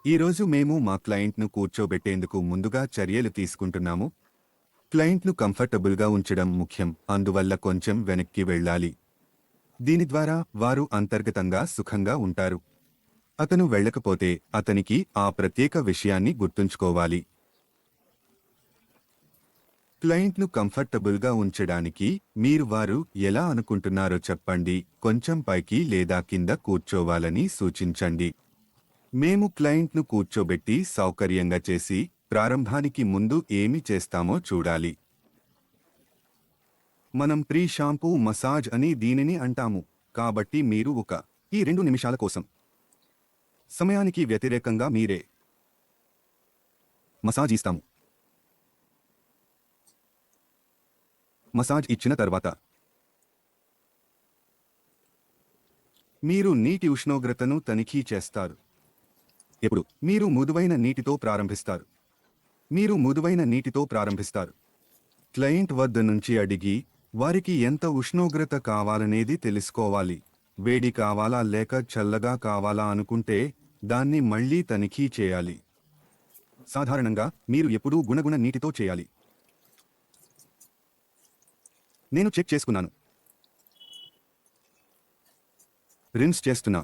ఈరోజు మేము మా క్లయింట్ను కూర్చోబెట్టేందుకు ముందుగా చర్యలు తీసుకుంటున్నాము. క్లయింట్ను కంఫర్టబుల్గా ఉంచడం ముఖ్యం, అందువల్ల కొంచెం వెనక్కి వెళ్ళాలి. దీని ద్వారా వారు అంతర్గతంగా సుఖంగా ఉంటారు. అతను వెళ్ళకపోతే అతనికి ఆ ప్రత్యేక విషయాన్ని గుర్తుంచుకోవాలి. క్లయింట్ను కంఫర్టబుల్గా ఉంచడానికి మీరు వారు ఎలా అనుకుంటున్నారో చెప్పండి. కొంచెం పైకి లేదా కింద కూర్చోవాలని సూచించండి. మేము క్లయింట్ను కూర్చోబెట్టి సౌకర్యంగా చేసి ప్రారంభానికి ముందు ఏమి చేస్తామో చూడాలి. మనం ప్రీ షాంపూ మసాజ్ అని దీనిని అంటాము. కాబట్టి మీరు ఈ 2 నిమిషాల కోసం సమయానికి వ్యతిరేకంగా మీరే మసాజ్ ఇస్తాము. మసాజ్ ఇచ్చిన తర్వాత మీరు నీటి ఉష్ణోగ్రతను తనిఖీ చేస్తారు. ఎప్పుడు మీరు మృదువైన నీటితో ప్రారంభిస్తారు. మీరు మృదువైన నీటితో ప్రారంభిస్తారు. క్లయింట్ వద్ద నుంచి అడిగి వారికి ఎంత ఉష్ణోగ్రత కావాలనేది తెలుసుకోవాలి. వేడి కావాలా లేక చల్లగా కావాలా అనుకుంటే దాన్ని మళ్ళీ తనిఖీ చేయాలి. సాధారణంగా మీరు ఎప్పుడూ గుణగుణ నీటితో చేయాలి. నేను చెక్ చేసుకున్నాను. రిన్స్ చేస్తున్నా.